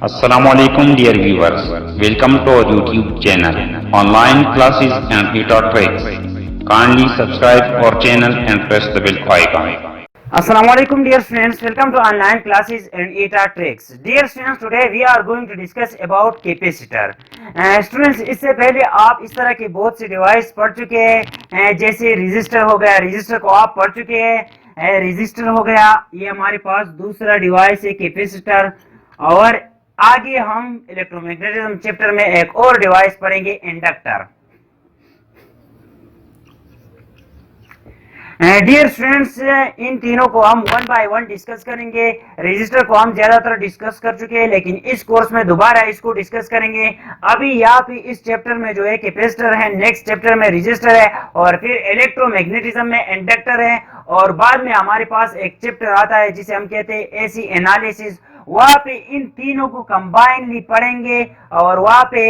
Assalamualaikum dear viewers, welcome to our YouTube channel, online classes and Theta tricks. Kindly subscribe our channel and press the bell icon. Assalamualaikum dear students, welcome to online classes and ETA tricks. Dear students, today we are going to discuss about capacitor. Students, इससे पहले आप इस तरह के बहुत से device पढ़ चुके हैं, जैसे रजिस्टर हो गया, रजिस्टर को आप पढ़ चुके हैं, रजिस्टर हो गया, ये हमारे पास दूसरा डिवाइस है कैपेसिटर। और आगे हम इलेक्ट्रोमैग्नेटिज्म चैप्टर में एक और डिवाइस पढ़ेंगे, इंडक्टर। डियर स्टूडेंट्स, इन तीनों को हम वन बाय वन डिस्कस करेंगे। रजिस्टर को हम ज्यादातर डिस्कस कर चुके हैं, लेकिन इस कोर्स में दोबारा इसको डिस्कस करेंगे। अभी यहाँ पे इस चैप्टर में जो है कैपेसिटर है, नेक्स्ट चैप्टर में रजिस्टर है, और फिर इलेक्ट्रोमैग्नेटिज्म में इंडक्टर है, और बाद में हमारे पास एक चैप्टर आता है जिसे हम कहते हैं एसी एनालिसिस। वहां पे इन तीनों को कंबाइनली पढ़ेंगे, और वहां पे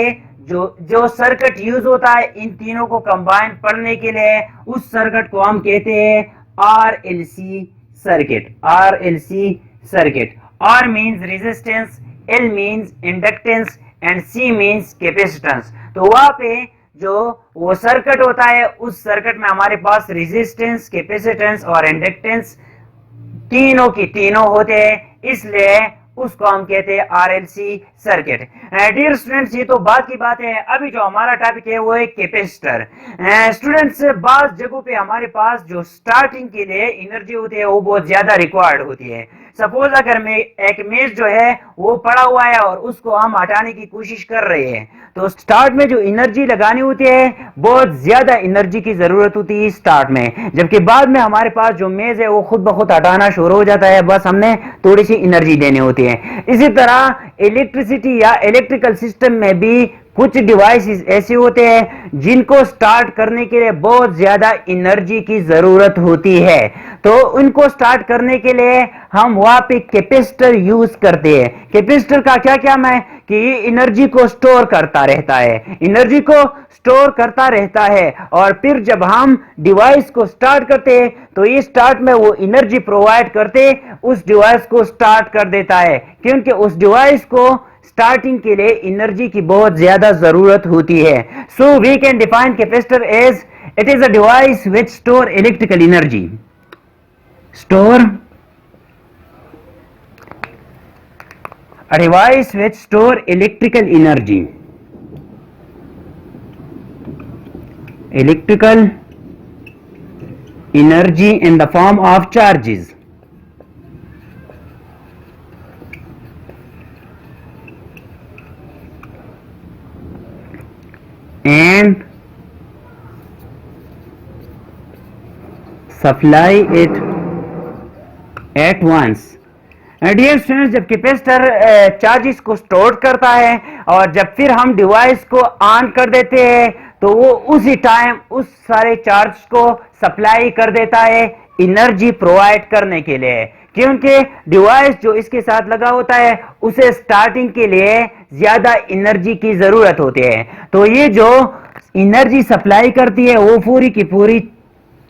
जो सर्किट यूज होता है इन तीनों को कंबाइन पढ़ने के लिए, उस सर्किट को हम कहते हैं RLC circuit. RLC circuit, R means resistance, L means inductance and C means capacitance. तो वहां पे जो वो सर्किट होता है, उस सर्किट में हमारे पास रेजिस्टेंस, कैपेसिटेंस और इंडक्टेंस तीनों की तीनों होते हैं, इसलिए उसको हम कहते हैं आरएलसी सर्किट। डियर स्टूडेंट्स, ये तो बात की बात है। अभी जो हमारा टॉपिक है वो है कैपेसिटर। स्टूडेंट्स, बात जगहों पे हमारे पास जो स्टार्टिंग के लिए एनर्जी होती है वो बहुत ज्यादा रिक्वायर्ड होती है। सपोज अगर मैं एक मेज जो है वो पड़ा हुआ है और उसको हम हटाने की कोशिश कर रहे हैं, तो स्टार्ट में जो एनर्जी लगानी होती है बहुत ज्यादा एनर्जी की जरूरत होती है स्टार्ट में, जबकि बाद में हमारे पास जो मेज है वो खुद ब खुद हटाना शुरू हो जाता है, बस हमने थोड़ी सी एनर्जी देनी होती है। इसी तरह इलेक्ट्रिसिटी या इलेक्ट्रिकल सिस्टम में भी कुछ डिवाइसेस ऐसे होते हैं जिनको स्टार्ट करने के लिए बहुत ज्यादा एनर्जी की जरूरत होती है, तो उनको स्टार्ट करने के लिए हम वहां पे कैपेसिटर यूज करते हैं। कैपेसिटर का क्या काम है कि ये एनर्जी को स्टोर करता रहता है, एनर्जी को स्टोर करता रहता है, और फिर जब हम डिवाइस को स्टार्ट करते हैं तो ये स्टार्ट में वो एनर्जी प्रोवाइड करते उस डिवाइस को स्टार्ट कर देता है, क्योंकि उस डिवाइस को स्टार्टिंग के लिए एनर्जी की बहुत ज्यादा जरूरत होती है। So we can define capacitor as it is a device which store electrical energy. Store a device which store electrical energy in the form of charges and supply it at once। Dear students, जब capacitor charges को store करता है और जब फिर हम device को on कर देते हैं तो वो उसी टाइम उस सारे चार्ज को सप्लाई कर देता है एनर्जी प्रोवाइड करने के लिए, क्योंकि डिवाइस जो इसके साथ लगा होता है उसे स्टार्टिंग के लिए ज्यादा एनर्जी की जरूरत होती है। तो ये जो एनर्जी सप्लाई करती है वो पूरी की पूरी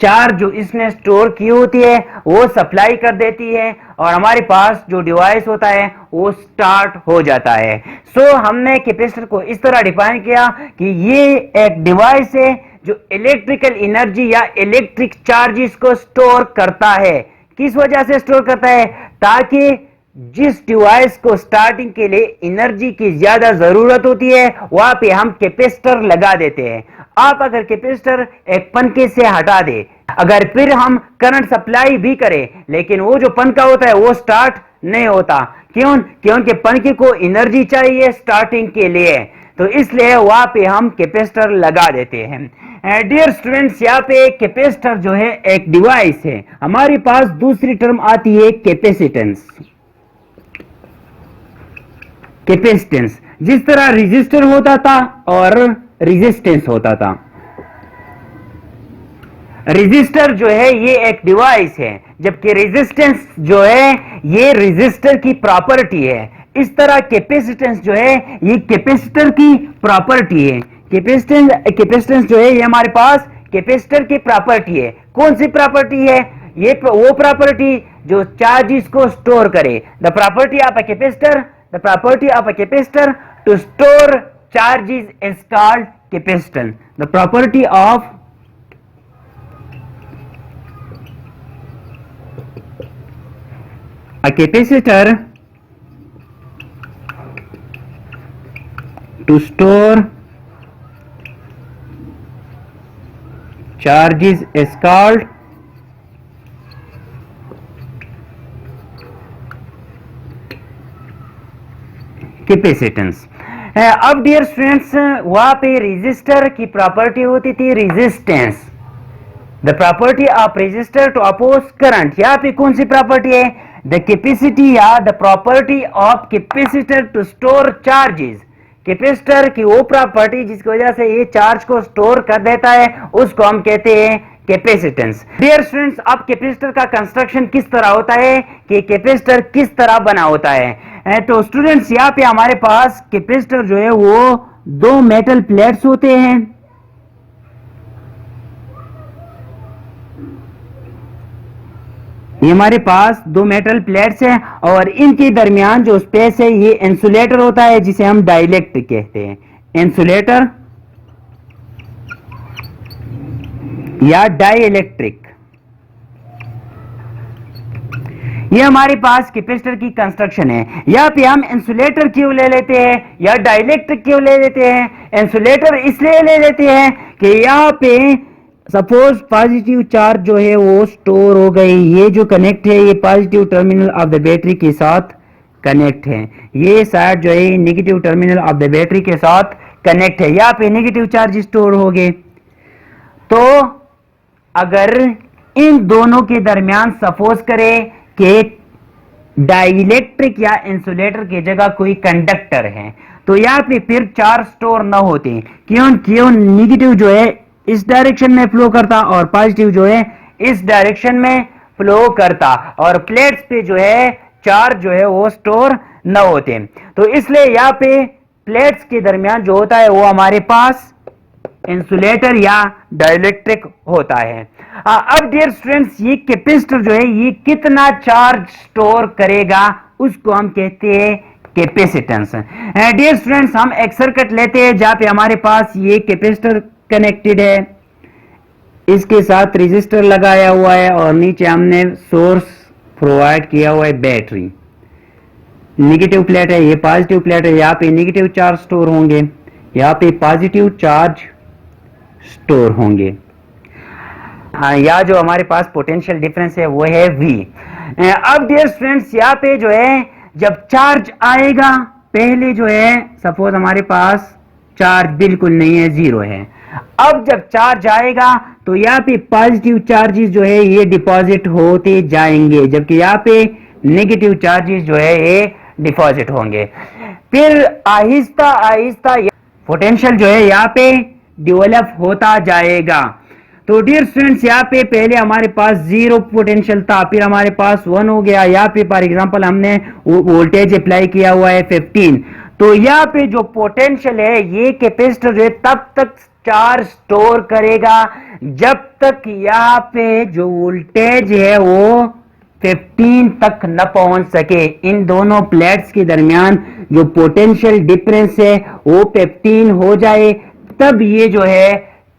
चार्ज जो इसने स्टोर की होती है वो सप्लाई कर देती है, और हमारे पास जो डिवाइस होता है वो स्टार्ट हो जाता है। सो हमने कैपेसिटर को इस तरह डिफाइन किया कि ये एक डिवाइस है जो इलेक्ट्रिकल एनर्जी या इलेक्ट्रिक चार्जेस को स्टोर करता है। किस वजह से स्टोर करता है? ताकि जिस डिवाइस को स्टार्टिंग के लिए एनर्जी की ज्यादा जरूरत होती है वहां पे हम कैपेसिटर लगा देते हैं। आप अगर कैपेसिटर एक पंखे से हटा दे, अगर फिर हम करंट सप्लाई भी करें, लेकिन वो जो पंखा होता है वो स्टार्ट नहीं होता। क्यों? क्योंकि पंखे को एनर्जी चाहिए स्टार्टिंग के लिए, तो इसलिए वहां पे हम कैपेसिटर लगा देते हैं। डियर स्टूडेंट्स, यहाँ पे कैपेसिटर जो है एक डिवाइस है। हमारे पास दूसरी टर्म आती है कैपेसिटेंस। कैपेसिटेंस, जिस तरह रेजिस्टर होता था और रेजिस्टेंस होता था। रेजिस्टर जो है ये एक डिवाइस है, जबकि रेजिस्टेंस जो है ये रेजिस्टर की प्रॉपर्टी है। इस तरह कैपेसिटेंस जो है ये कैपेसिटर की प्रॉपर्टी है। कैपेसिटेंस जो है ये हमारे पास कैपेसिटर की प्रॉपर्टी है। कौन सी प्रॉपर्टी है? ये वो प्रॉपर्टी जो चार्जेस को स्टोर करे। The property of a capacitor, the property of a capacitor to store charges is called capacitance. द प्रॉपर्टी ऑफ a capacitor to store charges is called capacitance. अब डियर स्टूडेंट्स वहां पे रेजिस्टर की property होती थी resistance. The property of resistor to oppose current, यहाँ पे कौन सी प्रॉपर्टी है? द कैपेसिटी या the property of capacitor to store charges. Capacitor की वो प्रॉपर्टी जिसकी वजह से ये चार्ज को स्टोर कर देता है उसको हम कहते हैं कैपेसिटेंस। डियर स्टूडेंट्स, अब कैपेसिटर का कंस्ट्रक्शन किस तरह होता है कि कैपेसिटर किस तरह बना होता है। तो स्टूडेंट्स यहाँ पे हमारे पास कैपेसिटर जो है वो दो मेटल प्लेट्स होते हैं। ये हमारे पास दो मेटल प्लेट्स हैं और इनके दरमियान जो स्पेस है ये इंसुलेटर होता है जिसे हम डाइलेक्ट्रिक कहते हैं। इंसुलेटर या डाइइलेक्ट्रिक। ये हमारे पास कैपेसिटर की कंस्ट्रक्शन है। यहाँ पे हम इंसुलेटर क्यों ले लेते हैं या डाइइलेक्ट्रिक क्यों ले लेते हैं? इंसुलेटर इसलिए ले लेते हैं कि यहाँ पे सपोज पॉजिटिव चार्ज जो है वो स्टोर हो गई। ये जो कनेक्ट है ये positive terminal of the battery के साथ कनेक्ट है। ये साइड जो है negative terminal of the battery के साथ कनेक्ट है। यहाँ पे नेगेटिव चार्ज स्टोर हो गए। तो अगर इन दोनों के दरमियान सपोज करें कि डाइइलेक्ट्रिक या इंसुलेटर की जगह कोई कंडक्टर है तो यहाँ पे फिर चार्ज स्टोर न होते। क्यों नेगेटिव जो है इस डायरेक्शन में फ्लो करता और पॉजिटिव जो है इस डायरेक्शन में फ्लो करता और प्लेट्स पे जो है चार्ज जो है वो स्टोर न होते। तो इसलिए यहाँ पे प्लेट्स के दरमियान जो होता है वो हमारे पास इंसुलेटर या डाइइलेक्ट्रिक होता है। अब डियर स्टूडेंट्स ये कैपेसिटर जो है ये कितना चार्ज स्टोर करेगा उसको हम कहते हैं कैपेसिटेंस। डियर स्टूडेंट्स हम एक सर्किट लेते हैं जहां पे हमारे पास ये कैपेसिटर कनेक्टेड है, इसके साथ रेजिस्टर लगाया हुआ है और नीचे हमने सोर्स प्रोवाइड किया हुआ है बैटरी। नेगेटिव प्लेट है, ये पॉजिटिव प्लेट है। यहाँ पे नेगेटिव चार्ज स्टोर होंगे, यहाँ पे पॉजिटिव चार्ज स्टोर होंगे। यहाँ जो हमारे पास पोटेंशियल डिफरेंस है वो है V। अब डियर स्टूडेंट्स यहाँ पे जो है जब चार्ज आएगा, पहले जो है सपोज हमारे पास चार्ज बिल्कुल नहीं है, जीरो है। अब जब चार्ज आएगा तो यहाँ पे पॉजिटिव चार्जेस जो है ये डिपॉजिट होते जाएंगे, जबकि यहाँ पे नेगेटिव चार्जेस जो है ये डिपॉजिट होंगे। फिर आहिस्ता आहिस्ता पोटेंशियल जो है यहाँ पे डेवलप होता जाएगा। तो डियर स्टूडेंट्स यहाँ पे पहले हमारे पास जीरो पोटेंशियल था, फिर हमारे पास 1 हो गया। यहाँ पे फॉर एग्जांपल हमने वोल्टेज अप्लाई किया हुआ है 15। तो यहाँ पे जो पोटेंशियल है ये कैपेसिटर जो है तब तक चार्ज स्टोर करेगा जब तक यहाँ पे जो वोल्टेज है वो 15 तक न पहुंच सके। इन दोनों प्लेट्स के दरमियान जो पोटेंशियल डिफरेंस है वो 15 हो जाए, तब ये जो है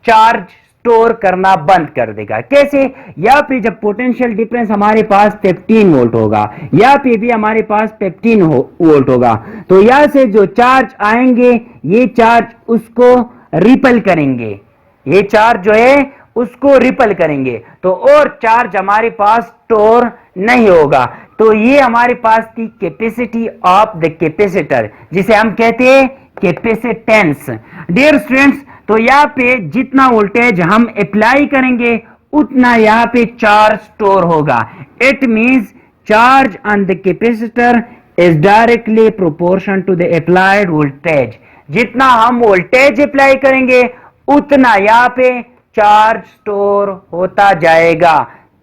चार्ज स्टोर करना बंद कर देगा। कैसे? यहाँ पे जब पोटेंशियल डिफरेंस हमारे पास 15 वोल्ट होगा, यहाँ पे भी हमारे पास 15 वोल्ट होगा, तो यहाँ से जो चार्ज आएंगे ये चार्ज उसको रिपल करेंगे, ये चार्ज जो है उसको रिपल करेंगे, तो और चार्ज हमारे पास स्टोर नहीं होगा। तो ये हमारे पास थी कैपेसिटी ऑफ द कैपेसिटर, जिसे हम कहते हैं कैपेसिटेंस। डियर स्टूडेंट्स, तो यहाँ पे जितना वोल्टेज हम अप्लाई करेंगे उतना यहाँ पे चार्ज स्टोर होगा। It means charge on the capacitor is directly proportion to the applied voltage. जितना हम वोल्टेज अप्लाई करेंगे उतना यहाँ पे चार्ज स्टोर होता जाएगा।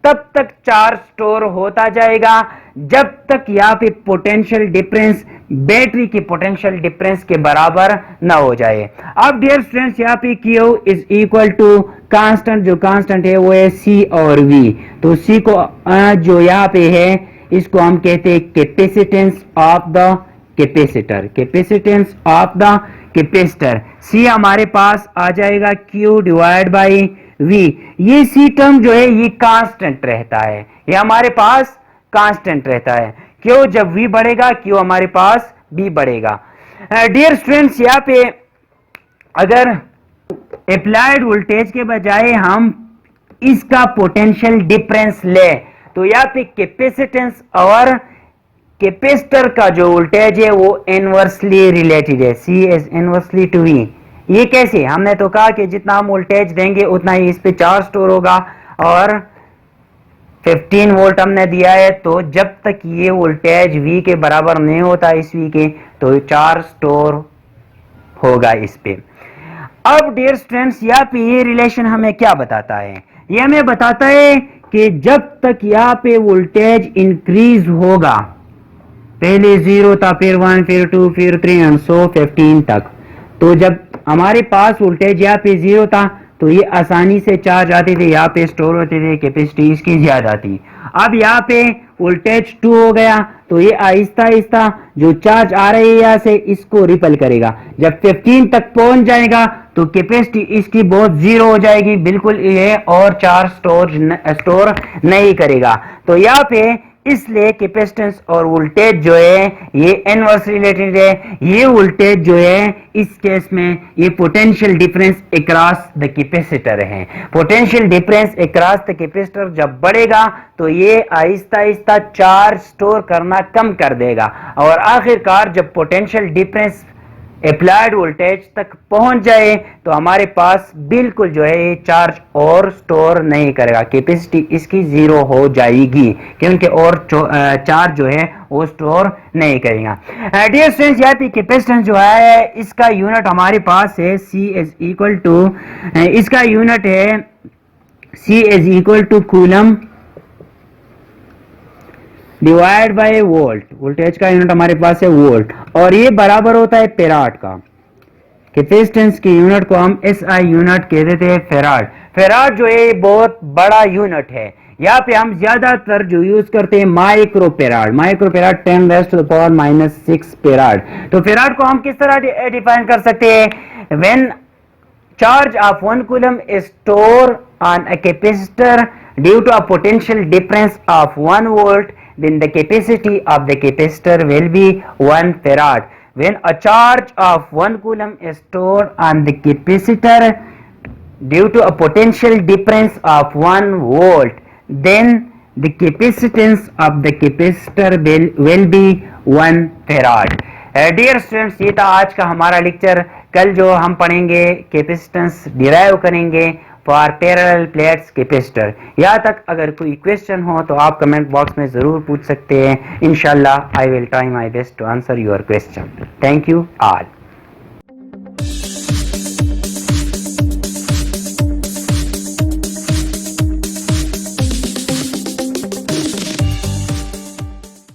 तब तक चार्ज स्टोर होता जाएगा जब तक यहाँ पे पोटेंशियल डिफरेंस बैटरी की पोटेंशियल डिफरेंस के बराबर ना हो जाए। अब डियर स्टूडेंट्स यहाँ पे Q is equal to constant, जो कांस्टेंट है वो है C और V। तो C को जो यहाँ पे है इसको हम कहते हैं capacitance of the capacitor, capacitance of the capacitor. C हमारे पास आ जाएगा Q डिवाइड बाई V। ये सी टर्म जो है ये कांस्टेंट रहता है, ये हमारे पास कांस्टेंट रहता है। क्यों? जब V बढ़ेगा Q हमारे पास B बढ़ेगा। डियर स्टूडेंट्स, यहाँ पे अगर अप्लाइड वोल्टेज के बजाय हम इसका पोटेंशियल डिफरेंस ले तो यहाँ पे कैपेसिटेंस और कैपेसिटर का जो वोल्टेज है वो इनवर्सली रिलेटेड है, C is inversely to V। ये कैसे? हमने तो कहा कि जितना हम वोल्टेज देंगे उतना ही इस पे चार्ज स्टोर होगा, और 15 वोल्ट हमने दिया है, तो जब तक ये वोल्टेज V के बराबर नहीं होता इस V के, तो चार्ज स्टोर होगा इस पे। अब डियर स्टूडेंट्स, यहाँ पे ये रिलेशन हमें क्या बताता है? ये हमें बताता है कि जब तक यहाँ पे वोल्टेज इंक्रीज होगा, पहले 0 था, फिर 1, फिर 2, फिर 3 एंड सो 15 तक, तो जब हमारे पास वोल्टेज यहाँ पे 0 था तो ये आसानी से चार्ज आते थे, यहाँ पे स्टोर होते थे, कैपेसिटी इसकी ज्यादा थी। अब यहाँ पे वोल्टेज 2 हो गया तो ये आहिस्ता आहिस्ता जो चार्ज आ रही है यहाँ से इसको रिपल करेगा। जब 15 तक पहुंच जाएगा तो कैपेसिटी इसकी बहुत जीरो हो जाएगी, बिल्कुल ये और चार्ज स्टोर नहीं करेगा। तो यहाँ पे इसलिए कैपेसिटेंस और वोल्टेज जो है ये इनवर्स रिलेटेड है। ये वोल्टेज जो है इस केस में ये potential difference across the capacitor है। Potential difference across the capacitor जब बढ़ेगा तो ये आहिस्ता आहिस्ता चार्ज स्टोर करना कम कर देगा, और आखिरकार जब पोटेंशियल डिफरेंस अप्लाइड वोल्टेज तक पहुंच जाए तो हमारे पास बिल्कुल जो है ये चार्ज और स्टोर नहीं करेगा, कैपेसिटी इसकी जीरो हो जाएगी क्योंकि और चार्ज जो है वो स्टोर नहीं करेगा। डियर स्टूडेंट्स, यहाँ पे कैपेसिटेंस जो है इसका यूनिट हमारे पास है C इज इक्वल टू, इसका यूनिट है C is equal to coulomb divide by volt. Voltage का यूनिट हमारे पास है वोल्ट, और ये बराबर होता है फेराड का। कैपेसिटेंस की यूनिट को हम SI यूनिट कहते थे फेराड। फेराड जो है बहुत बड़ा यूनिट है। यहाँ पे हम ज्यादातर जो यूज करते हैं माइक्रोफेराड, माइक्रोफेराड 10⁻⁻⁶ फेराड। तो फेराड को हम किस तरह डिफाइन कर सकते हैं? When charge of 1 coulomb is stored on a capacitor due to a potential difference of 1 volt, then the capacity of the capacitor will be 1 farad. When a charge of 1 coulomb is stored on the capacitor due to a potential difference of 1 volt, then the capacitance of the capacitor will be 1 farad. Dear students, ये था आज का हमारा lecture. कल जो हम पढ़ेंगे capacitance derive करेंगे फॉर पैरेलल प्लेट्स कैपेसिटर। यहाँ तक अगर कोई क्वेश्चन हो तो आप कमेंट बॉक्स में ज़रूर पूछ सकते हैं। इंशाल्लाह I will try my best to answer your question. Thank you all.